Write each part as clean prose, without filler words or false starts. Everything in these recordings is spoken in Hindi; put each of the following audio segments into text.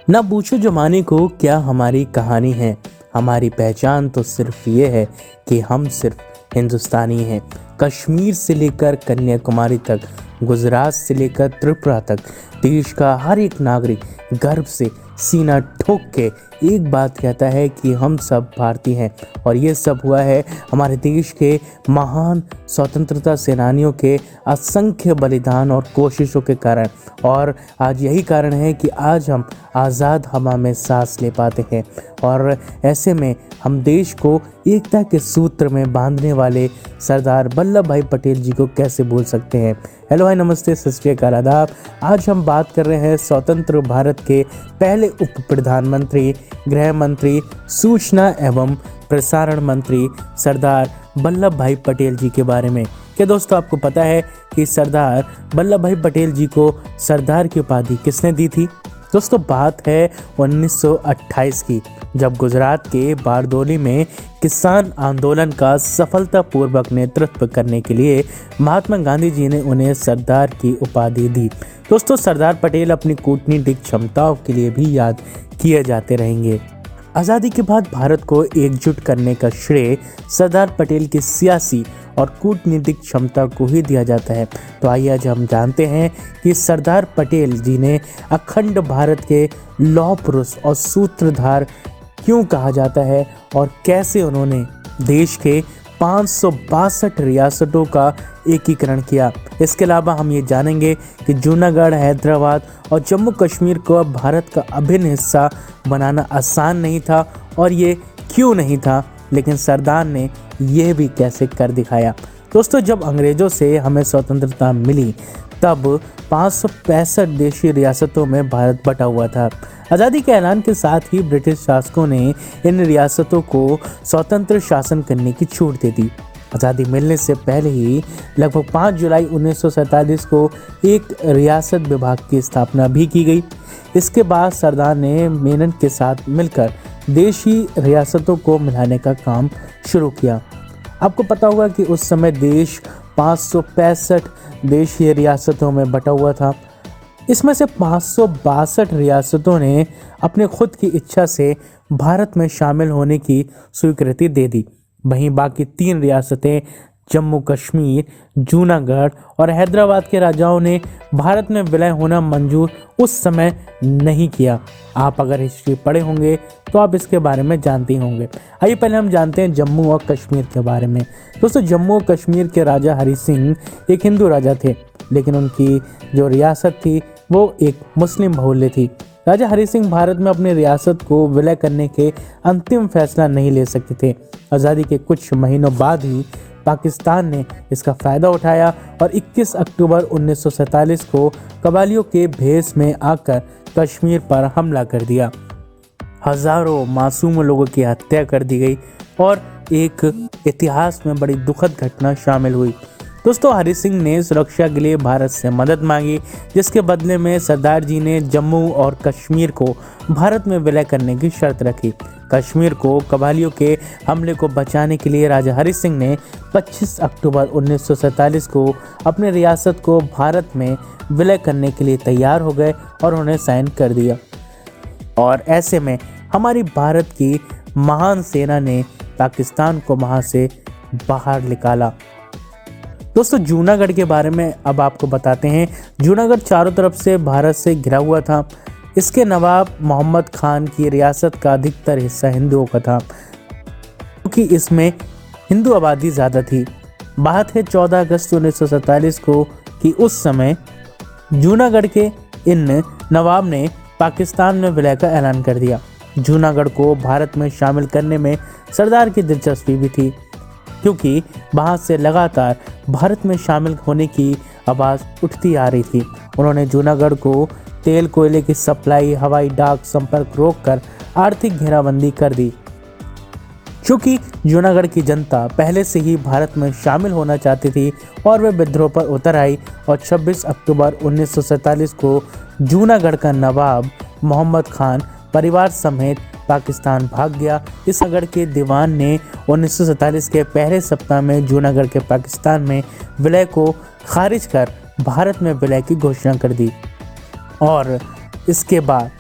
ना पूछो जमाने को क्या हमारी कहानी है। हमारी पहचान तो सिर्फ ये है कि हम सिर्फ हिंदुस्तानी हैं। कश्मीर से लेकर कन्याकुमारी तक, गुजरात से लेकर त्रिपुरा तक, देश का हर एक नागरिक गर्व से सीना ठोक के एक बात कहता है कि हम सब भारतीय हैं। और ये सब हुआ है हमारे देश के महान स्वतंत्रता सेनानियों के असंख्य बलिदान और कोशिशों के कारण। और आज यही कारण है कि आज हम आज़ाद हवा में सांस ले पाते हैं। और ऐसे में हम देश को एकता के सूत्र में बांधने वाले सरदार वल्लभ भाई पटेल जी को कैसे भूल सकते हैं। हेलो हाय नमस्ते सत श्री अकाल आदाब। आज हम बात कर रहे हैं स्वतंत्र भारत के पहले उप प्रधानमंत्री, गृह मंत्री, सूचना एवं प्रसारण मंत्री सरदार वल्लभ भाई पटेल जी के बारे में। क्या दोस्तों आपको पता है कि सरदार वल्लभ भाई पटेल जी को सरदार की उपाधि किसने दी थी? दोस्तों बात है 1928 की, जब गुजरात के बारडोली में किसान आंदोलन का सफलतापूर्वक नेतृत्व करने के लिए महात्मा गांधी जी ने उन्हें सरदार की उपाधि दी। दोस्तों सरदार पटेल अपनी कूटनीतिक क्षमताओं के लिए भी याद किए जाते रहेंगे। आज़ादी के बाद भारत को एकजुट करने का श्रेय सरदार पटेल की सियासी और कूटनीतिक क्षमता को ही दिया जाता है। तो आइए आज हम जानते हैं कि सरदार पटेल जी ने अखंड भारत के लौह पुरुष और सूत्रधार क्यों कहा जाता है और कैसे उन्होंने देश के 562 रियासतों का एकीकरण किया। इसके अलावा हम ये जानेंगे कि जूनागढ़, हैदराबाद और जम्मू कश्मीर को भारत का अभिन्न हिस्सा बनाना आसान नहीं था और ये क्यों नहीं था, लेकिन सरदार ने यह भी कैसे कर दिखाया। दोस्तों जब अंग्रेज़ों से हमें स्वतंत्रता मिली तब 565 देशी रियासतों में भारत बटा हुआ था। आज़ादी के ऐलान के साथ ही ब्रिटिश शासकों ने इन रियासतों को स्वतंत्र शासन करने की छूट दे दी। आज़ादी मिलने से पहले ही लगभग 5 जुलाई 1947 को एक रियासत विभाग की स्थापना भी की गई। इसके बाद सरदार ने मेनन के साथ मिलकर देशी रियासतों को मिलाने का काम शुरू किया। आपको पता होगा कि उस समय देश 565 देशीय रियासतों में बटा हुआ था। इसमें से 562 रियासतों ने अपने खुद की इच्छा से भारत में शामिल होने की स्वीकृति दे दी। वहीं बाकी 3 रियासतें जम्मू कश्मीर, जूनागढ़ और हैदराबाद के राजाओं ने भारत में विलय होना मंजूर उस समय नहीं किया। आप अगर हिस्ट्री पढ़े होंगे तो आप इसके बारे में जानते होंगे। आइए पहले हम जानते हैं जम्मू और कश्मीर के बारे में। दोस्तों जम्मू और कश्मीर के राजा हरि सिंह एक हिंदू राजा थे, लेकिन उनकी जो रियासत थी वो एक मुस्लिम बहुल्य थी। राजा हरि सिंह भारत में अपनी रियासत को विलय करने के अंतिम फैसला नहीं ले सकते थे। आज़ादी के कुछ महीनों बाद ही पाकिस्तान ने इसका फ़ायदा उठाया और 21 अक्टूबर 1947 को कबालियों के भेष में आकर कश्मीर पर हमला कर दिया। हजारों मासूम लोगों की हत्या कर दी गई और एक इतिहास में बड़ी दुखद घटना शामिल हुई। दोस्तों हरि सिंह ने सुरक्षा के लिए भारत से मदद मांगी, जिसके बदले में सरदार जी ने जम्मू और कश्मीर को भारत में विलय करने की शर्त रखी। कश्मीर को कबालियों के हमले को बचाने के लिए राजा हरि सिंह ने 25 अक्टूबर 1947 को अपनी रियासत को भारत में विलय करने के लिए तैयार हो गए और उन्हें साइन कर दिया। और ऐसे में हमारी भारत की महान सेना ने पाकिस्तान को वहाँ से बाहर निकाला। दोस्तों जूनागढ़ के बारे में अब आपको बताते हैं। जूनागढ़ चारों तरफ से भारत से घिरा हुआ था। इसके नवाब मोहम्मद खान की रियासत का अधिकतर हिस्सा हिंदुओं का था, क्योंकि इसमें हिंदू आबादी ज़्यादा थी। बात है 14 अगस्त 1947 को कि उस समय जूनागढ़ के इन नवाब ने पाकिस्तान में विलय का ऐलान कर दिया। जूनागढ़ को भारत में शामिल करने में सरदार की दिलचस्पी भी थी, क्योंकि वहाँ से लगातार भारत में शामिल होने की आवाज़ उठती आ रही थी। उन्होंने जूनागढ़ को तेल कोयले की सप्लाई, हवाई डाक संपर्क रोककर आर्थिक घेराबंदी कर दी। चूँकि जूनागढ़ की जनता पहले से ही भारत में शामिल होना चाहती थी और वे विद्रोह पर उतर आई और 26 अक्टूबर 1947 को जूनागढ़ का नवाब मोहम्मद खान परिवार समेत पाकिस्तान भाग गया। इस नगर के दीवान ने 1947 के पहले सप्ताह में जूनागढ़ के पाकिस्तान में विलय को खारिज कर भारत में विलय की घोषणा कर दी। और इसके बाद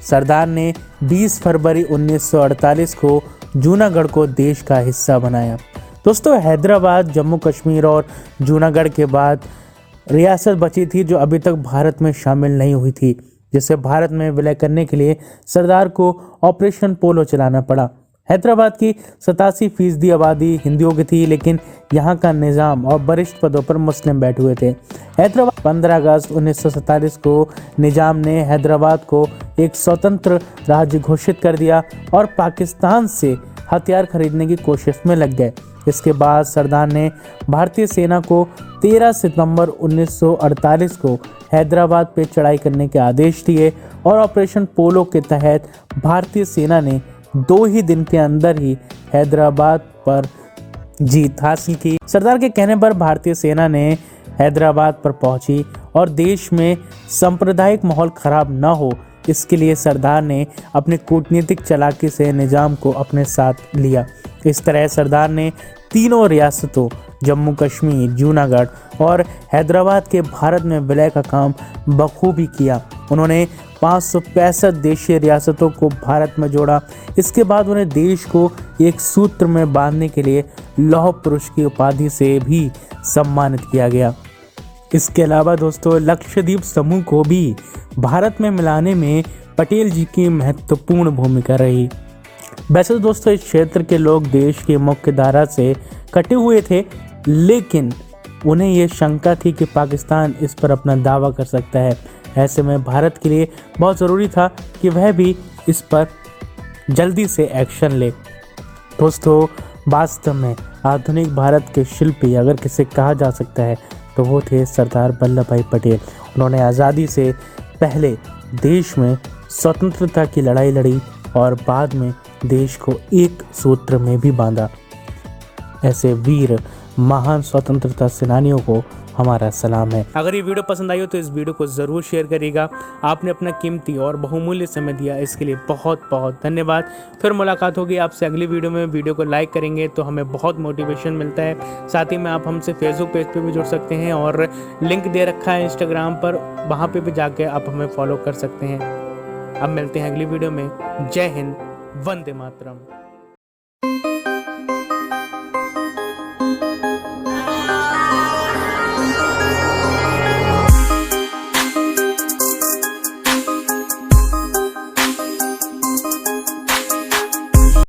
सरदार ने 20 फरवरी 1948 को जूनागढ़ को देश का हिस्सा बनाया। दोस्तों, हैदराबाद जम्मू कश्मीर और जूनागढ़ के बाद रियासत बची थी जो अभी तक भारत में शामिल नहीं हुई थी, जिसे भारत में विलय करने के लिए सरदार को ऑपरेशन पोलो चलाना पड़ा। हैदराबाद की 87% आबादी हिंदुओं की थी, लेकिन यहाँ का निज़ाम और वरिष्ठ पदों पर मुस्लिम बैठे हुए थे। हैदराबाद 15 अगस्त 1947 को निजाम ने हैदराबाद को एक स्वतंत्र राज्य घोषित कर दिया और पाकिस्तान से हथियार खरीदने की कोशिश में लग गए। इसके बाद सरदार ने भारतीय सेना को 13 सितंबर 1948 को हैदराबाद पे चढ़ाई करने के आदेश दिए और ऑपरेशन पोलो के तहत भारतीय सेना ने 2 ही दिन के अंदर ही हैदराबाद पर जीत हासिल की। सरदार के कहने पर भारतीय सेना ने हैदराबाद पर पहुंची और देश में सांप्रदायिक माहौल खराब न हो, इसके लिए सरदार ने अपने कूटनीतिक चालाकी से निजाम को अपने साथ लिया। इस तरह सरदार ने तीनों रियासतों जम्मू कश्मीर, जूनागढ़ और हैदराबाद के भारत में विलय का काम बखूबी किया। उन्होंने 565 देशीय रियासतों को भारत में जोड़ा। इसके बाद उन्हें देश को एक सूत्र में बांधने के लिए लौह पुरुष की उपाधि से भी सम्मानित किया गया। इसके अलावा दोस्तों, लक्षद्वीप समूह को भी भारत में मिलाने में पटेल जी की महत्वपूर्ण भूमिका रही। वैसे तो दोस्तों, इस क्षेत्र के लोग देश की मुख्य धारा से कटे हुए थे, लेकिन उन्हें ये शंका थी कि पाकिस्तान इस पर अपना दावा कर सकता है। ऐसे में भारत के लिए बहुत ज़रूरी था कि वह भी इस पर जल्दी से एक्शन ले। दोस्तों, वास्तव में आधुनिक भारत के शिल्पी अगर किसे कहा जा सकता है तो वो थे सरदार वल्लभ भाई पटेल। उन्होंने आज़ादी से पहले देश में स्वतंत्रता की लड़ाई लड़ी और बाद में देश को एक सूत्र में भी बांधा। ऐसे वीर महान स्वतंत्रता सेनानियों को हमारा सलाम है। अगर ये वीडियो पसंद आई हो तो इस वीडियो को ज़रूर शेयर करिएगा। आपने अपना कीमती और बहुमूल्य समय दिया, इसके लिए बहुत बहुत धन्यवाद। फिर मुलाकात होगी आपसे अगली वीडियो में। वीडियो को लाइक करेंगे तो हमें बहुत मोटिवेशन मिलता है। साथ ही में आप हमसे फेसबुक पेज पे भी जुड़ सकते हैं और लिंक दे रखा है इंस्टाग्राम पर, वहाँ पे भी जाके आप हमें फॉलो कर सकते हैं। अब मिलते हैं अगली वीडियो में। जय हिंद, वंदे मातरम।